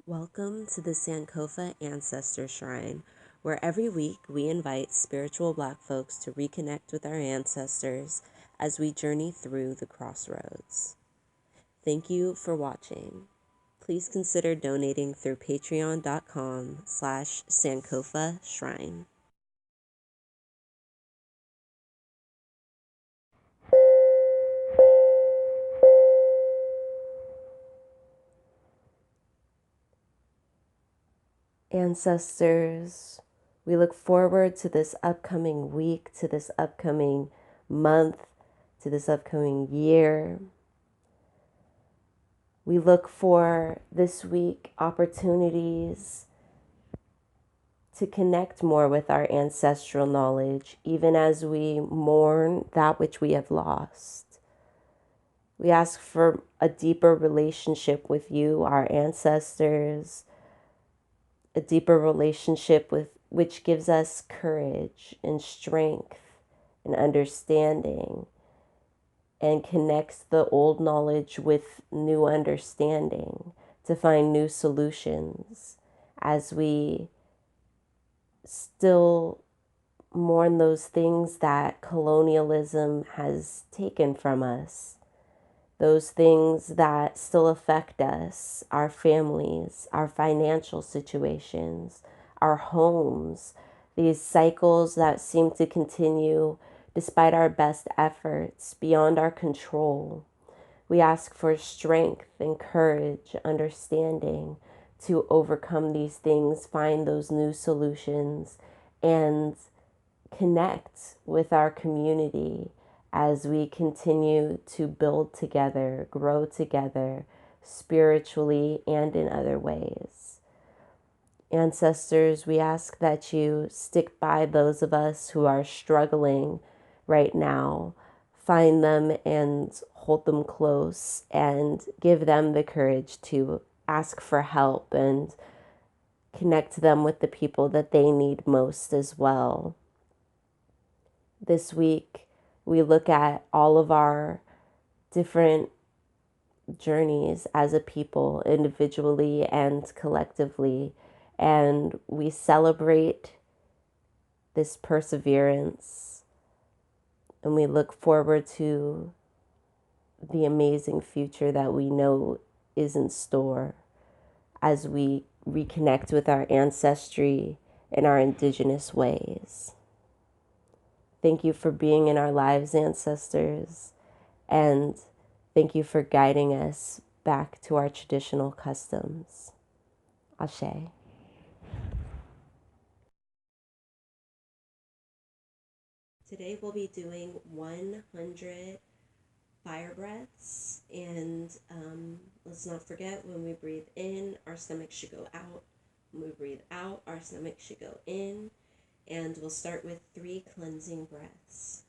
Welcome to the Sankofa Ancestor Shrine, where every week we invite spiritual Black folks to reconnect with our ancestors as we journey through the crossroads. Thank you for watching. Please consider donating through patreon.com/Sankofa Shrine. Ancestors, we look forward to this upcoming week, to this upcoming month, to this upcoming year. We look for this week opportunities to connect more with our ancestral knowledge, even as we mourn that which we have lost. We ask for a deeper relationship with you, our ancestors, a deeper relationship with which gives us courage and strength and understanding and connects the old knowledge with new understanding to find new solutions as we still mourn those things that colonialism has taken from us. Those things that still affect us, our families, our financial situations, our homes, these cycles that seem to continue despite our best efforts, beyond our control. We ask for strength and courage, understanding to overcome these things, find those new solutions, and connect with our community as we continue to build together, grow together, spiritually and in other ways. Ancestors, we ask that you stick by those of us who are struggling right now. Find them and hold them close and give them the courage to ask for help and connect them with the people that they need most as well. This week, we look at all of our different journeys as a people, individually and collectively, and we celebrate this perseverance, and we look forward to the amazing future that we know is in store as we reconnect with our ancestry and our indigenous ways. Thank you for being in our lives, ancestors, and thank you for guiding us back to our traditional customs. Ashe. Today we'll be doing 100 fire breaths, and let's not forget, when we breathe in, our stomach should go out. When we breathe out, our stomach should go in. And we'll start with 3 cleansing breaths.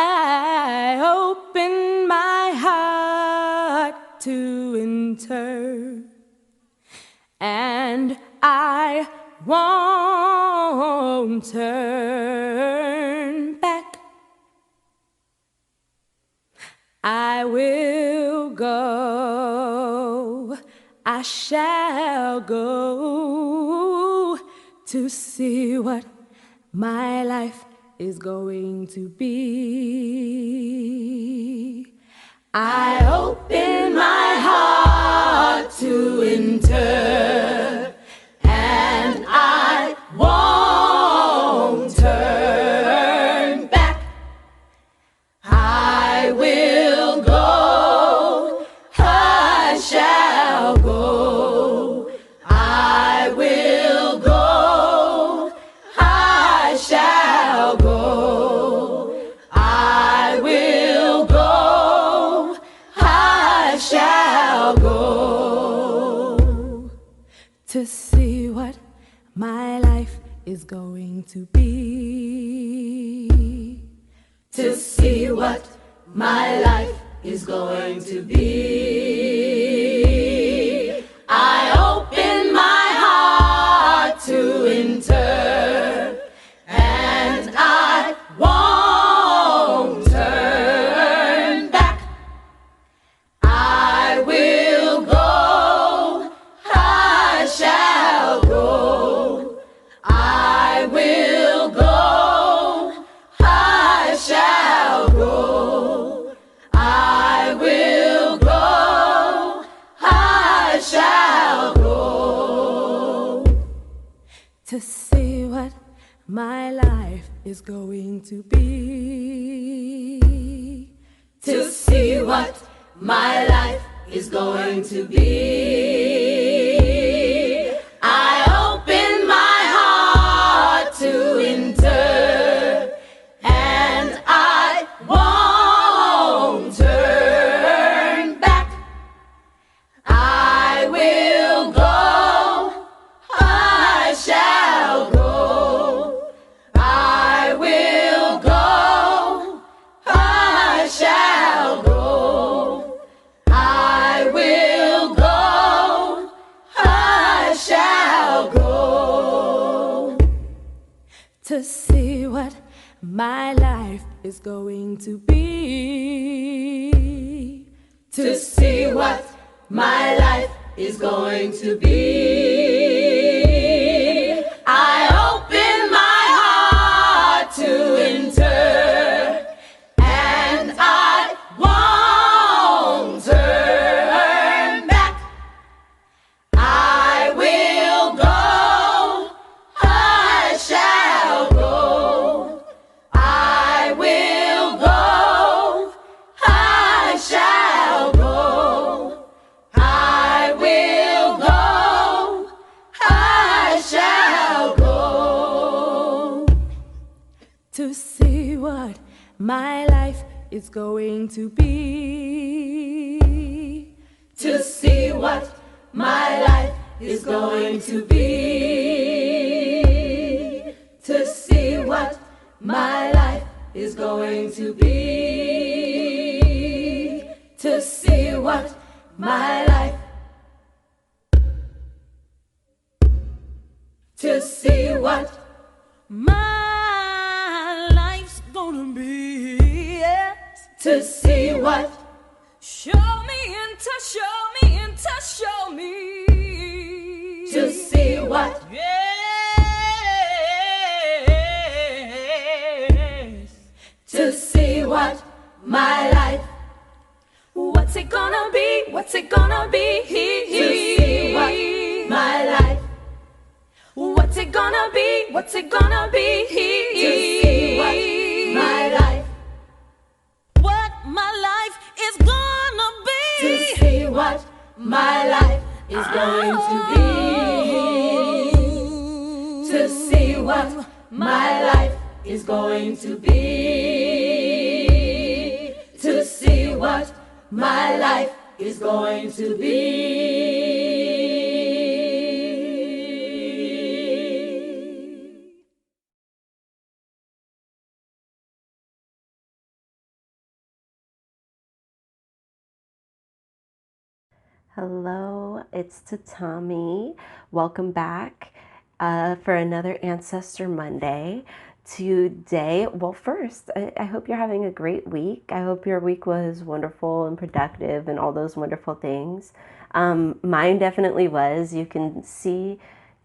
I open my heart to enter, and I won't turn back. I will go, I I shall go to see what my life is going to be. I open my heart to enter, and I won't turn back. I will go, I shall go, I will go, I shall go, I will go, I shall go, to see what my life is going to be. To see what my life is going to be. I open my heart to enter, and I won't turn back. I will go, I shall go, I will go, I shall go, I will go, I shall go, to see what my life is going to be. To see what my life is going to be. I open my heart to enter, and I won't turn back. I will go, I shall go, I will go, I shall go, I will go, I shall go, to see what my life is going to be. To see what my life is going to be. I open my heart to enter, and I won't turn back. I will go, I shall go, I will go, I shall go, I will go, I shall go, to see what my life is going to be. To see what my life is going to be. To see what my life is going to be. To see what my life, to see what my life's gonna be. Yes. To see what, show me and to show me and to show me. To see what, yes. To see what my life, what's it gonna be? What's it gonna be? To see what my life, what's it gonna be? What's it gonna be? To see what my life, what my life is gonna be. To see what my life is going to be. To see what my life is going to be. To see what my life is going to be. Hello, it's Tatami. Welcome back for another Ancestor Monday. Today, well, first, I hope you're having a great week. I hope your week was wonderful and productive and all those wonderful things. Mine definitely was. You can see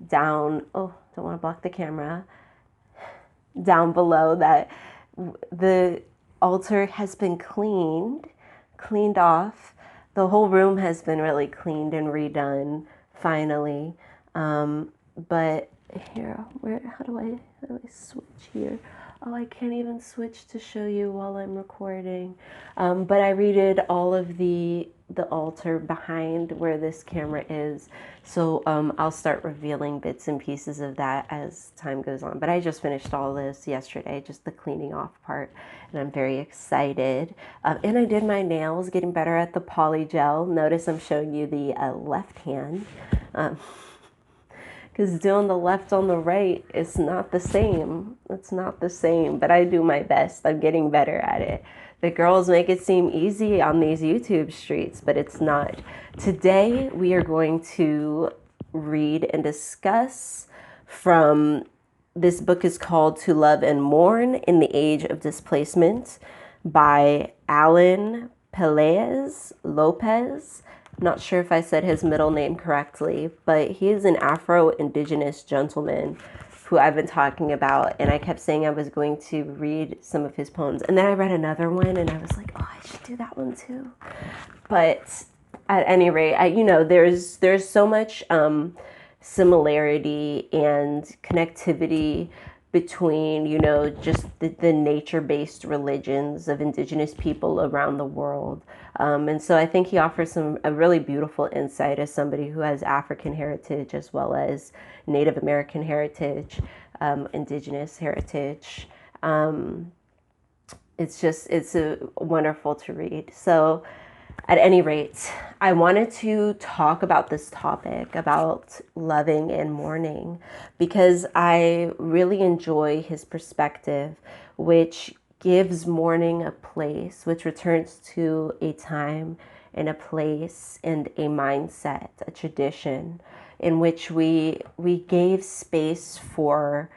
down, oh, don't want to block the camera, down below that the altar has been cleaned off. The whole room has been really cleaned and redone finally. But here, how do I switch here? Oh, I can't even switch to show you while I'm recording. But I redid all of the altar behind where this camera is. So I'll start revealing bits and pieces of that as time goes on. But I just finished all this yesterday, just the cleaning off part, and I'm very excited. And I did my nails, getting better at the poly gel. Notice I'm showing you the left hand. Because doing the left on the right is not the same. It's not the same, but I do my best. I'm getting better at it. The girls make it seem easy on these YouTube streets, but it's not. Today, we are going to read and discuss from, this book is called To Love and Mourn in the Age of Displacement by Palaez Lopez. Not sure if I said his middle name correctly, but he is an Afro-Indigenous gentleman who I've been talking about, and I kept saying I was going to read some of his poems, and then I read another one, and I was like, oh, I should do that one too. But at any rate, there's so much similarity and connectivity between, just the nature-based religions of indigenous people around the world. And so I think he offers a really beautiful insight as somebody who has African heritage as well as Native American heritage, indigenous heritage. It's wonderful to read. So at any rate, I wanted to talk about this topic about loving and mourning because I really enjoy his perspective, which gives mourning a place, which returns to a time and a place and a mindset, a tradition in which we gave space for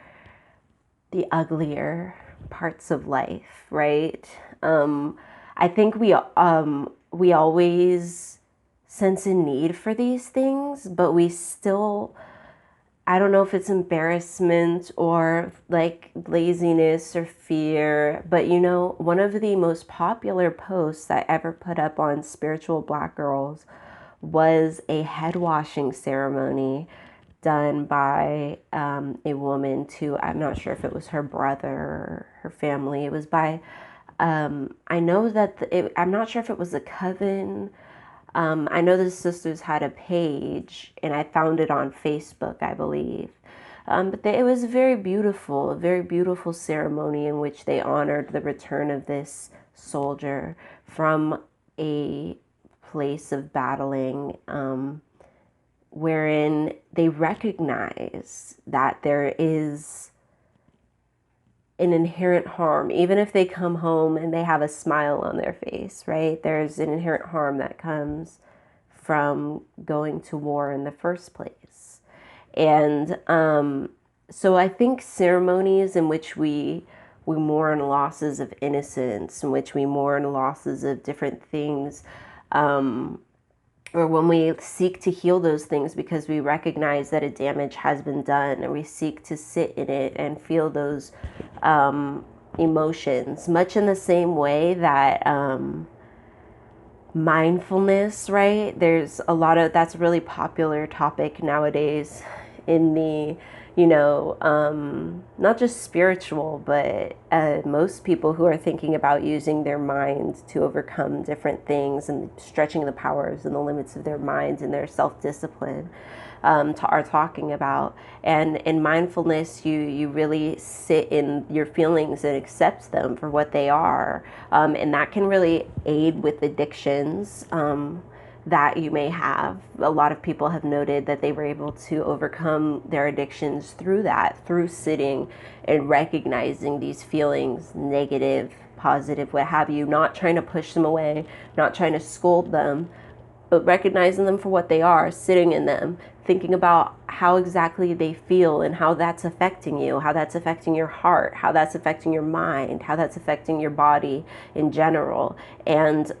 the uglier parts of life, right? I think we always sense a need for these things, but we still, I don't know if it's embarrassment or like laziness or fear, but one of the most popular posts I ever put up on Spiritual Black Girls was a head washing ceremony done by a woman to, I'm not sure if it was her brother or her family. It was by, I know that I'm not sure if it was a coven. I know the sisters had a page, and I found it on Facebook, I believe. But it was a very beautiful ceremony in which they honored the return of this soldier from a place of battling, wherein they recognize that there is an inherent harm, even if they come home and they have a smile on their face, right? There's an inherent harm that comes from going to war in the first place. And so I think ceremonies in which we mourn losses of innocence, in which we mourn losses of different things, or when we seek to heal those things because we recognize that a damage has been done, and we seek to sit in it and feel those emotions, much in the same way that mindfulness, right? There's a lot of, that's a really popular topic nowadays in the, not just spiritual, but most people who are thinking about using their mind to overcome different things and stretching the powers and the limits of their minds and their self-discipline are talking about. And in mindfulness, you really sit in your feelings and accept them for what they are. And that can really aid with addictions that you may have. A lot of people have noted that they were able to overcome their addictions through that, through sitting and recognizing these feelings, negative, positive, what have you, not trying to push them away, not trying to scold them, but recognizing them for what they are, sitting in them, thinking about how exactly they feel and how that's affecting you, how that's affecting your heart, how that's affecting your mind, how that's affecting your body in general, and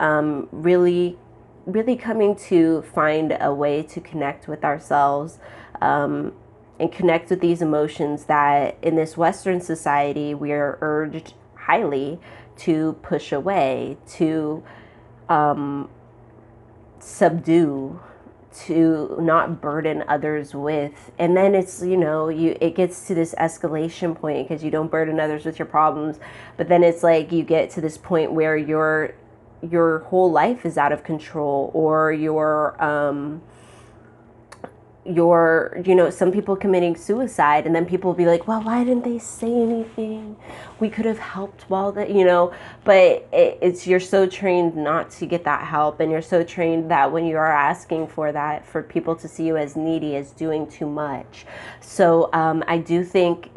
really really coming to find a way to connect with ourselves, and connect with these emotions that in this Western society we are urged highly to push away, to subdue, to not burden others with. And then it's, it gets to this escalation point because you don't burden others with your problems, but then it's like you get to this point where your whole life is out of control, or some people committing suicide, and then people will be like, well, why didn't they say anything? We could have helped while that, but it's, you're so trained not to get that help. And you're so trained that when you are asking for that, for people to see you as needy, as doing too much. So I do think,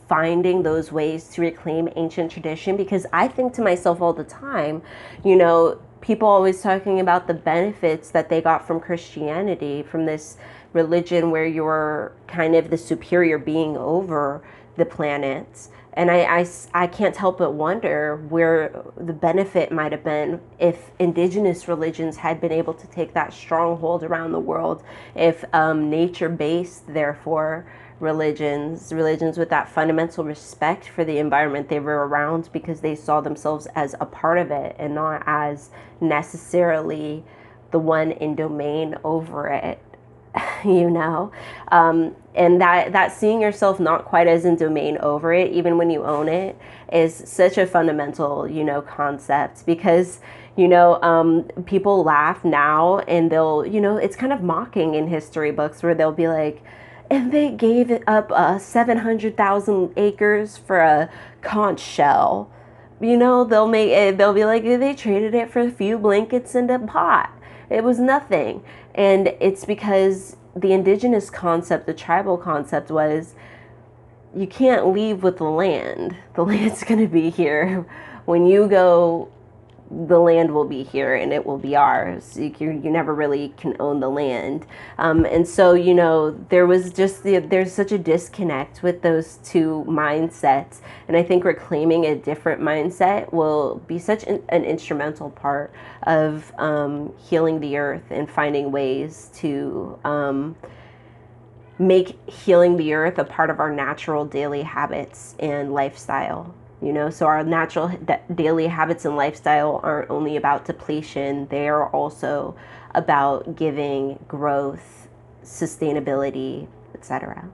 finding those ways to reclaim ancient tradition, because I think to myself all the time, people always talking about the benefits that they got from Christianity, from this religion where you're kind of the superior being over the planet. And I can't help but wonder where the benefit might have been if indigenous religions had been able to take that stronghold around the world, if nature-based, therefore, religions with that fundamental respect for the environment they were around, because they saw themselves as a part of it and not as necessarily the one in domain over it. And that seeing yourself not quite as in domain over it, even when you own it, is such a fundamental, concept, because, people laugh now and they'll, it's kind of mocking in history books where they'll be like, and they gave it up 700,000 acres for a conch shell. They'll be like, they traded it for a few blankets and a pot. It was nothing. And it's because the indigenous concept, the tribal concept, was you can't leave with the land. The land's going to be here. When you go, the land will be here and it will be ours. You never really can own the land. And so, there's such a disconnect with those two mindsets. And I think reclaiming a different mindset will be such an instrumental part of healing the earth and finding ways to make healing the earth a part of our natural daily habits and lifestyle. So our natural daily habits and lifestyle aren't only about depletion, they are also about giving, growth, sustainability, etc.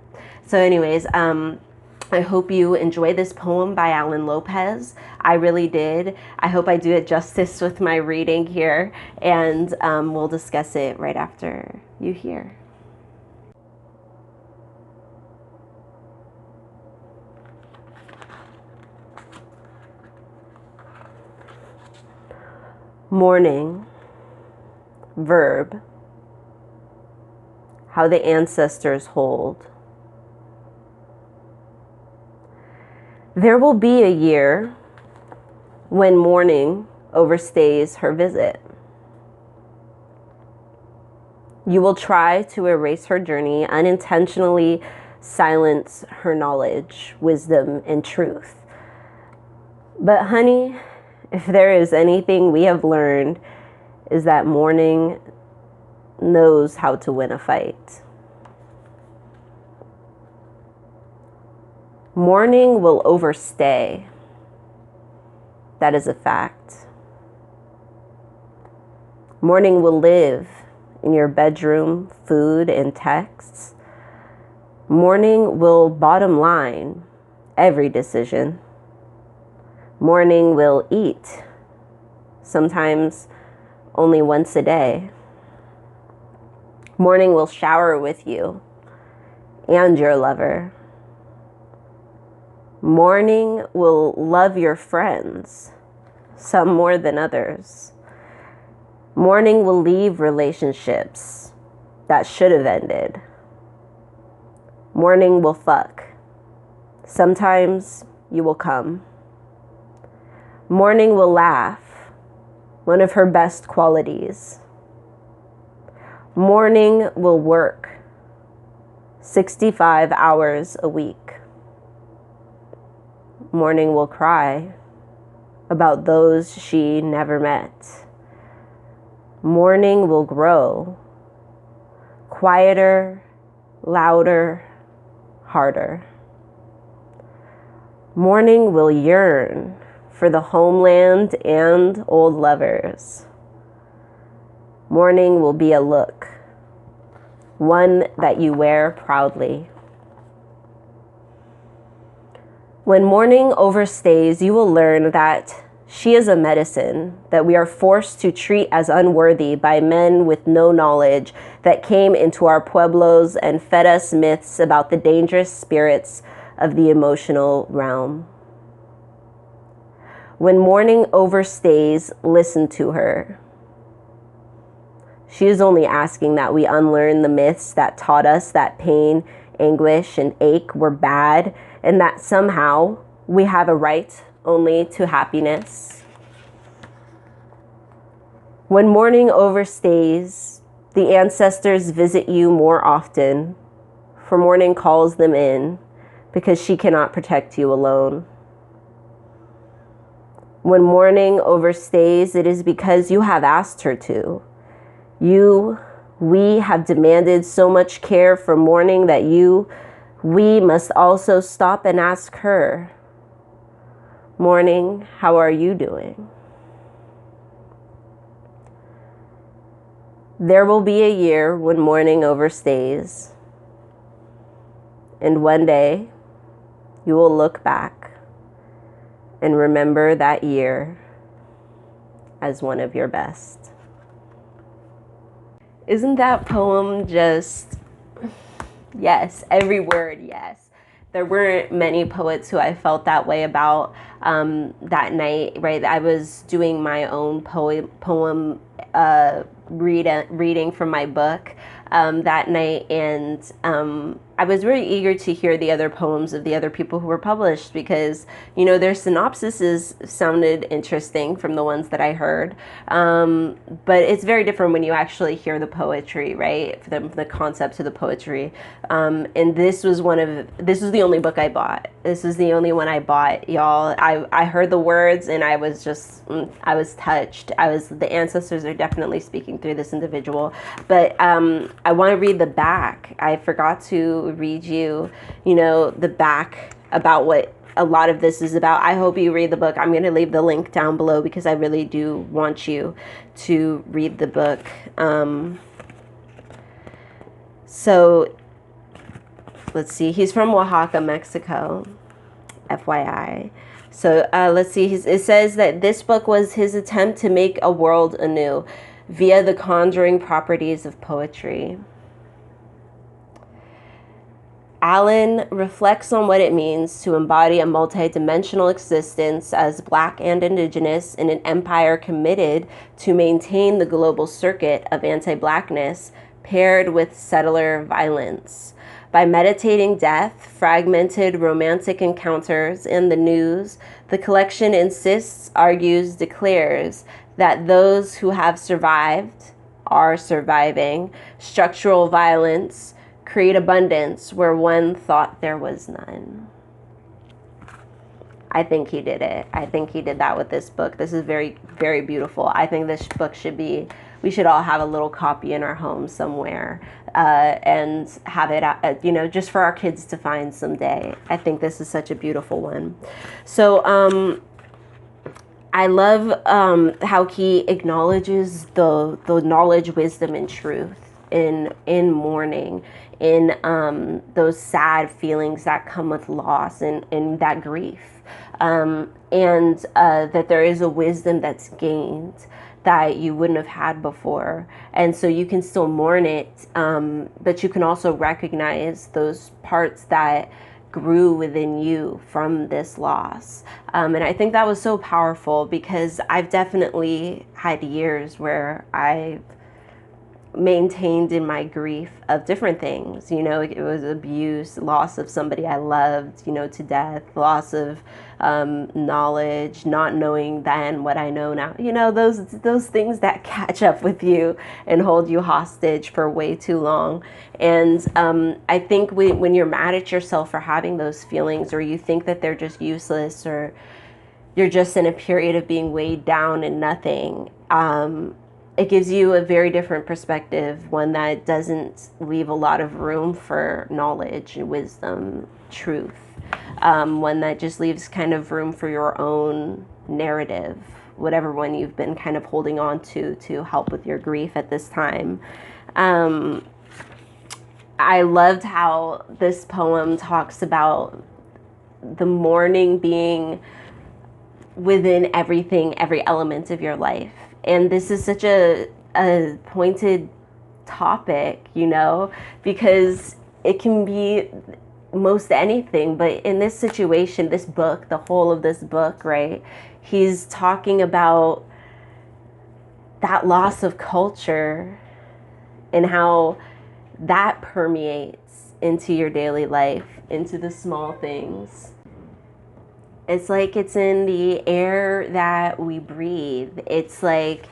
So anyways, I hope you enjoy this poem by Palaez Lopez. I really did. I hope I do it justice with my reading here, and we'll discuss it right after you hear. Mourning, verb, how the ancestors hold. There will be a year when mourning overstays her visit. You will try to erase her journey, unintentionally silence her knowledge, wisdom, and truth. But honey, if there is anything we have learned, is that mourning knows how to win a fight. Mourning will overstay. That is a fact. Mourning will live in your bedroom, food, and texts. Mourning will bottom line every decision. Mourning will eat, sometimes only once a day. Mourning will shower with you and your lover. Mourning will love your friends, some more than others. Mourning will leave relationships that should have ended. Mourning will fuck. Sometimes you will come. Mourning will laugh, one of her best qualities. Mourning will work 65 hours a week. Mourning will cry about those she never met. Mourning will grow, quieter, louder, harder. Mourning will yearn for the homeland and old lovers. Mourning will be a look, one that you wear proudly. When mourning overstays, you will learn that she is a medicine that we are forced to treat as unworthy by men with no knowledge that came into our pueblos and fed us myths about the dangerous spirits of the emotional realm. When mourning overstays, listen to her. She is only asking that we unlearn the myths that taught us that pain, anguish, and ache were bad, and that somehow we have a right only to happiness. When mourning overstays, the ancestors visit you more often, for mourning calls them in because she cannot protect you alone. When mourning overstays, it is because you have asked her to. We have demanded so much care from mourning that we must also stop and ask her, mourning, how are you doing? There will be a year when mourning overstays, and one day you will look back and remember that year as one of your best. Isn't that poem just, yes, every word, yes. There weren't many poets who I felt that way about that night, right? I was doing my own poem reading from my book that night, and I was very eager to hear the other poems of the other people who were published because, you know, their synopsises sounded interesting from the ones that I heard, but it's very different when you actually hear the poetry, right? The concepts of the poetry, and this was the only book I bought. This is the only one I bought, y'all. I heard the words and I was touched. The ancestors are definitely speaking through this individual, but I want to read the back. I forgot to read you, the back about what a lot of this is about. I hope you read the book. I'm going to leave the link down below because I really do want you to read the book. So let's see. He's from Oaxaca, Mexico, FYI. So let's see. It says that this book was his attempt to make a world anew via the conjuring properties of poetry. Alan reflects on what it means to embody a multidimensional existence as Black and Indigenous in an empire committed to maintain the global circuit of anti-Blackness paired with settler violence. By meditating death, fragmented romantic encounters, and the news, the collection insists, argues, declares that those who have survived are surviving structural violence, create abundance where one thought there was none. I think he did it. I think he did that with this book. This is very, very beautiful. I think this book we should all have a little copy in our home somewhere and have it, just for our kids to find someday. I think this is such a beautiful one. So I love how he acknowledges the knowledge, wisdom, and truth in mourning, in those sad feelings that come with loss and that grief, and that there is a wisdom that's gained that you wouldn't have had before, and so you can still mourn it, but you can also recognize those parts that grew within you from this loss. And I think that was so powerful because I've definitely had years where I've maintained in my grief of different things. It was abuse, loss of somebody I loved, to death, loss of knowledge, not knowing then what I know now. Those things that catch up with you and hold you hostage for way too long. And I think when you're mad at yourself for having those feelings, or you think that they're just useless, or you're just in a period of being weighed down and nothing, it gives you a very different perspective, one that doesn't leave a lot of room for knowledge and wisdom, truth. One that just leaves kind of room for your own narrative, whatever one you've been kind of holding on to help with your grief at this time. I loved how this poem talks about the mourning being within everything, every element of your life. And this is such a pointed topic, you know, because it can be most anything. But in this situation, this book, the whole of this book, right, he's talking about that loss of culture and how that permeates into your daily life, into the small things. It's like it's in the air that we breathe. It's like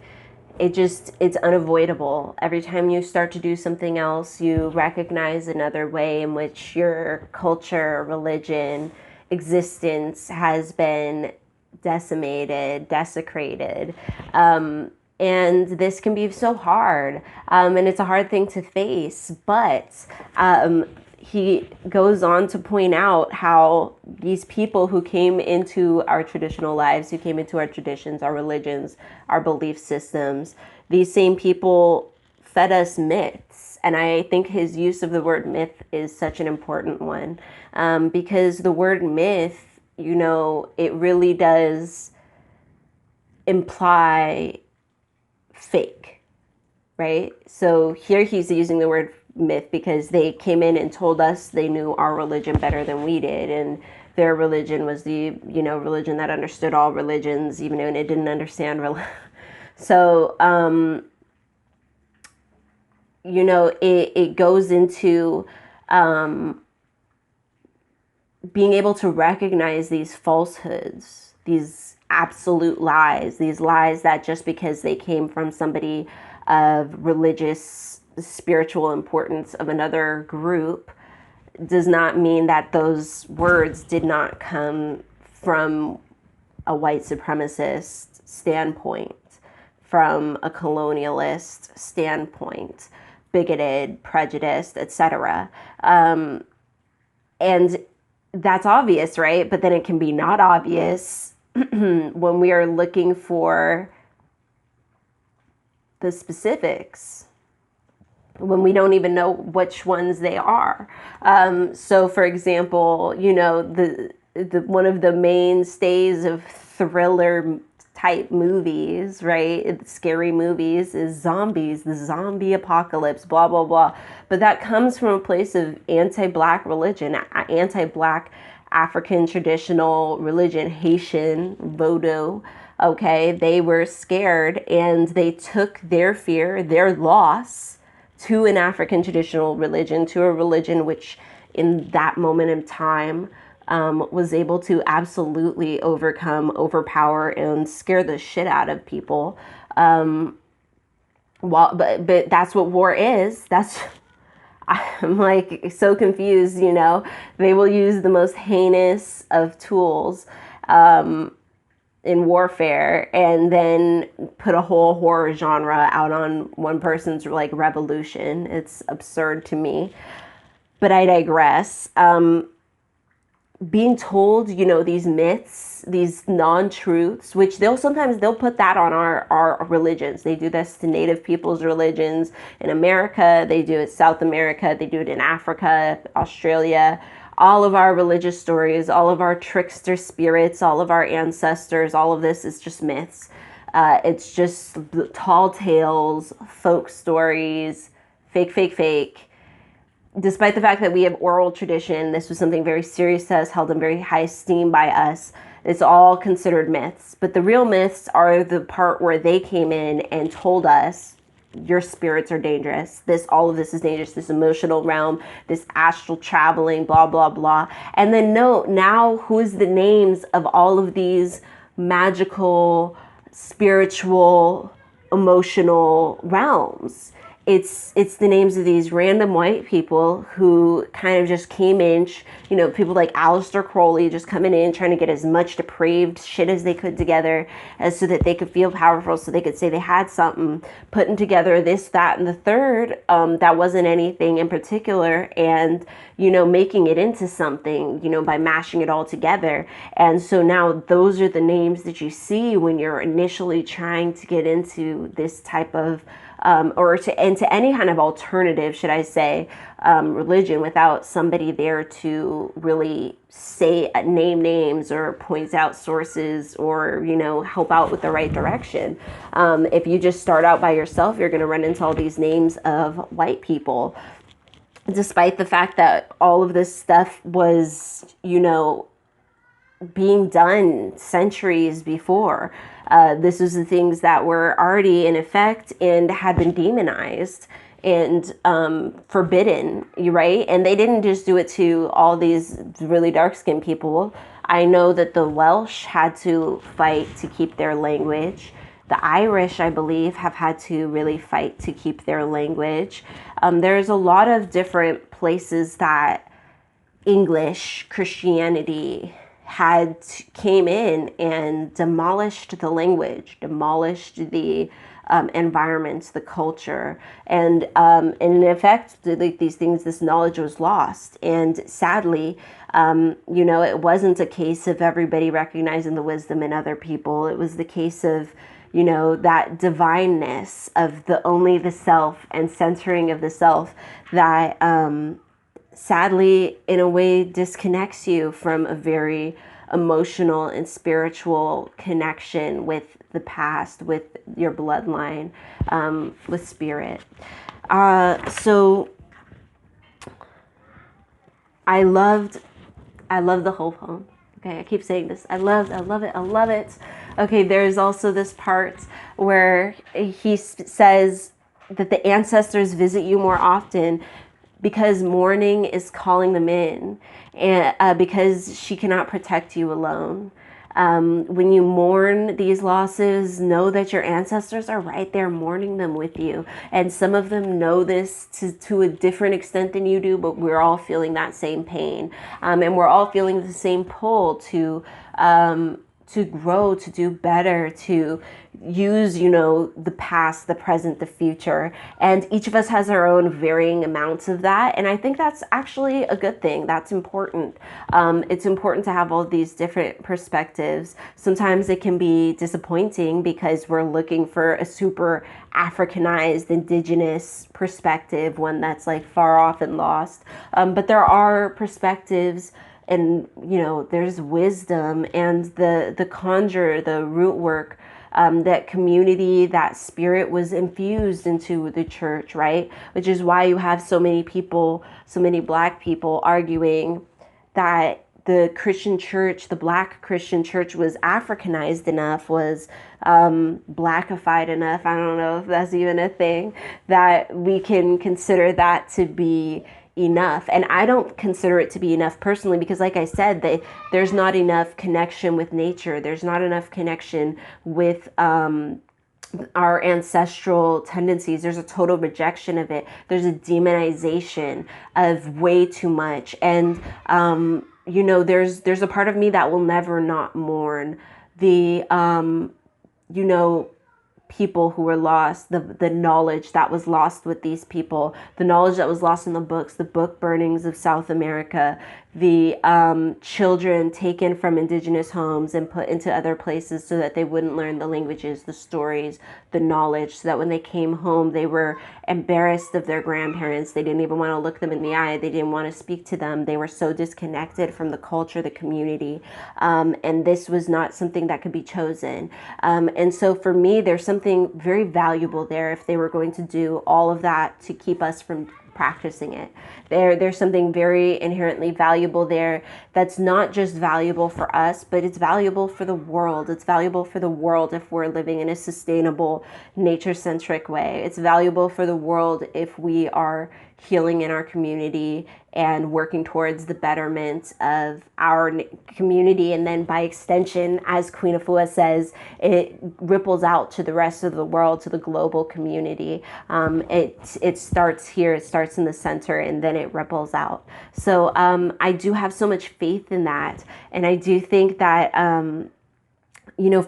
it's unavoidable. Every time you start to do something else, you recognize another way in which your culture, religion, existence has been decimated, desecrated. And this can be so hard. And it's a hard thing to face. But he goes on to point out how these people who came into our traditional lives, who came into our traditions, our religions, our belief systems, these same people fed us myths. And I think his use of the word myth is such an important one, because the word myth, you know, it really does imply fake, right? So here he's using the word myth because they came in and told us they knew our religion better than we did, and their religion was the, you know, religion that understood all religions, even when it didn't understand so you know, it goes into being able to recognize these falsehoods, these absolute lies, these lies that just because they came from somebody of religious, spiritual importance of another group does not mean that those words did not come from a white supremacist standpoint, from a colonialist standpoint, bigoted, prejudiced, etc. And that's obvious, right? But then it can be not obvious when we are looking for the specifics, when we don't even know which ones they are. So for example, you know, the one of the mainstays of thriller type movies, right? Scary movies is zombies, the zombie apocalypse, blah, blah, blah. But that comes from a place of anti-Black religion, anti-Black African traditional religion, Haitian voodoo. Okay, they were scared and they took their fear, their loss, to an African traditional religion, to a religion which in that moment in time was able to absolutely overpower, and scare the shit out of people. But that's what war is. I'm like so confused, you know. They will use the most heinous of tools in warfare and then put a whole horror genre out on one person's like revolution. It's absurd to me, but I digress. Being told, you know, these myths, these non-truths, which they'll put that on our religions. They do this to Native people's religions in America. They do it South America. They do it in Africa, Australia. All of our religious stories, all of our trickster spirits, all of our ancestors, all of this is just myths. It's just tall tales, folk stories, fake. Despite the fact that we have oral tradition, this was something very serious to us, held in very high esteem by us. It's all considered myths. But the real myths are the part where they came in and told us, your spirits are dangerous. All of this is dangerous. This emotional realm, this astral traveling, blah, blah, blah. And then now who's the names of all of these magical, spiritual, emotional realms? it's the names of these random white people who kind of just came in, people like Aleister Crowley just coming in trying to get as much depraved shit as they could together as so that they could feel powerful, so they could say they had something, putting together this, that, and the third, that wasn't anything in particular, and making it into something, by mashing it all together. And so now those are the names that you see when you're initially trying to get into this type of or into any kind of alternative, should I say, religion, without somebody there to really say, name names or point out sources or, help out with the right direction. If you just start out by yourself, you're going to run into all these names of white people, despite the fact that all of this stuff was, being done centuries before. This was the things that were already in effect and had been demonized and forbidden, right? And they didn't just do it to all these really dark-skinned people. I know that the Welsh had to fight to keep their language. The Irish, I believe, have had to really fight to keep their language. There's a lot of different places that English, Christianity came in and demolished the language, demolished the environments, the culture, and in effect, like these things, this knowledge was lost. And sadly, it wasn't a case of everybody recognizing the wisdom in other people. It was the case of that divineness of only the self and centering of the self that sadly, in a way, disconnects you from a very emotional and spiritual connection with the past, with your bloodline, with spirit. So I loved the whole poem. Okay, I keep saying this. I love it. Okay, there's also this part where he says that the ancestors visit you more often because mourning is calling them in, and because she cannot protect you alone. When you mourn these losses, know that your ancestors are right there mourning them with you. And some of them know this to a different extent than you do, but we're all feeling that same pain. And we're all feeling the same pull to grow, to do better, to use, the past, the present, the future. And each of us has our own varying amounts of that. And I think that's actually a good thing. That's important. It's important to have all these different perspectives. Sometimes it can be disappointing because we're looking for a super Africanized, indigenous perspective, one that's like far off and lost. But there are perspectives, and there's wisdom and the conjure, the root work, that community, that spirit was infused into the church, right? Which is why you have so many people, so many Black people arguing that the Christian church, the Black Christian church, was Africanized enough, was Blackified enough. I don't know if that's even a thing, that we can consider that to be enough. And I don't consider it to be enough personally, because like I said, there's not enough connection with nature. There's not enough connection with our ancestral tendencies. There's a total rejection of it. There's a demonization of way too much. And there's a part of me that will never not mourn the people who were lost, the knowledge that was lost with these people, the knowledge that was lost in the books, the book burnings of South America, the children taken from indigenous homes and put into other places so that they wouldn't learn the languages, the stories, the knowledge, so that when they came home, they were embarrassed of their grandparents. They didn't even want to look them in the eye. They didn't want to speak to them. They were so disconnected from the culture, the community. And this was not something that could be chosen. And so for me, there's something very valuable there if they were going to do all of that to keep us from practicing it. There's something very inherently valuable there that's not just valuable for us, but it's valuable for the world. It's valuable for the world if we're living in a sustainable, nature-centric way. It's valuable for the world if we are healing in our community and working towards the betterment of our community. And then by extension, as Queen Afua says, it ripples out to the rest of the world, to the global community. It starts here, it starts in the center, and then it ripples out. So I do have so much faith in that. And I do think that,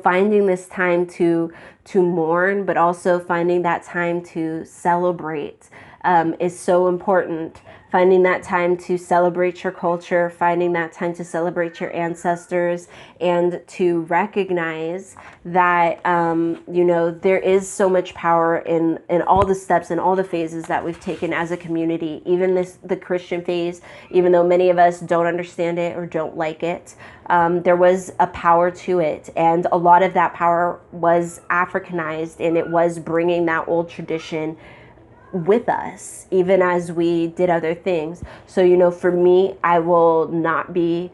finding this time to mourn, but also finding that time to celebrate is so important. Finding that time to celebrate your culture, finding that time to celebrate your ancestors, and to recognize that, there is so much power in all the steps and all the phases that we've taken as a community, even the Christian phase, even though many of us don't understand it or don't like it. There was a power to it, and a lot of that power was Africanized, and it was bringing that old tradition with us, even as we did other things. So, for me, I will not be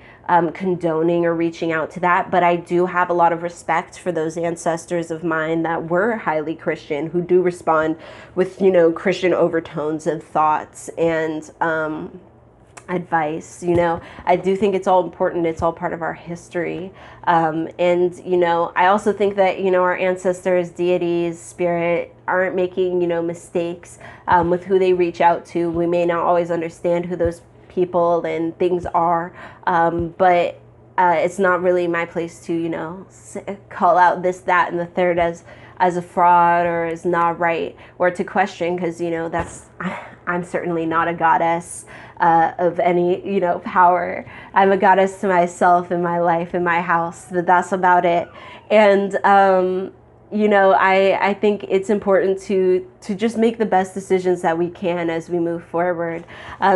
condoning or reaching out to that, but I do have a lot of respect for those ancestors of mine that were highly Christian, who do respond with, Christian overtones of thoughts and advice. I do think it's all important. It's all part of our history. I also think that, our ancestors, deities, spirit aren't making, mistakes with who they reach out to. We may not always understand who those people and things are, but it's not really my place to, call out this, that, and the third as a fraud or as not right, or to question, because, I'm certainly not a goddess of any, power. I'm a goddess to myself in my life, in my house, but that's about it. And, I think it's important to just make the best decisions that we can as we move forward.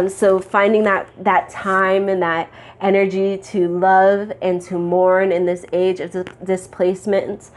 So finding that time and that energy to love and to mourn in this age of displacement,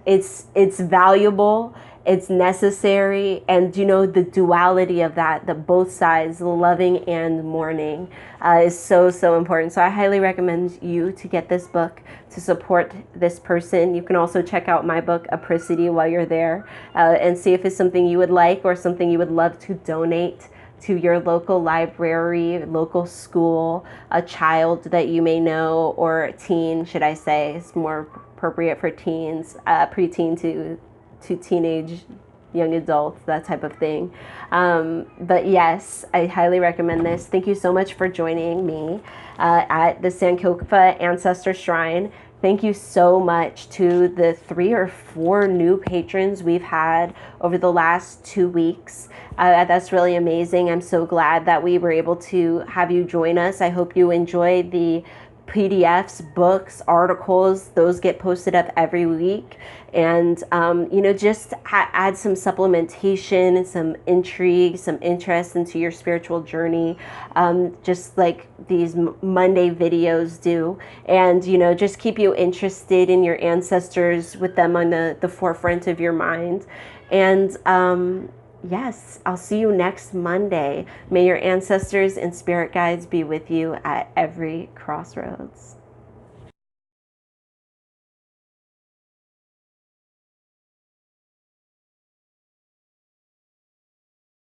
it's valuable. It's necessary, and the duality of that, the both sides, loving and mourning, is so important. So I highly recommend you to get this book to support this person. You can also check out my book, Apricity, while you're there, and see if it's something you would like or something you would love to donate to your local library, local school, a child that you may know, or teen, should I say. It's more appropriate for teens, preteen to teenage, young adults, that type of thing. But yes, I highly recommend this. Thank you so much for joining me at the Sankofa Ancestor Shrine. Thank you so much to the 3 or 4 new patrons we've had over the last 2 weeks. That's really amazing. I'm so glad that we were able to have you join us. I hope you enjoyed the PDFs, books, articles. Those get posted up every week. And, just add some supplementation and some intrigue, some interest into your spiritual journey, just like these Monday videos do. And, just keep you interested in your ancestors, with them on the forefront of your mind. And, yes, I'll see you next Monday. May your ancestors and spirit guides be with you at every crossroads.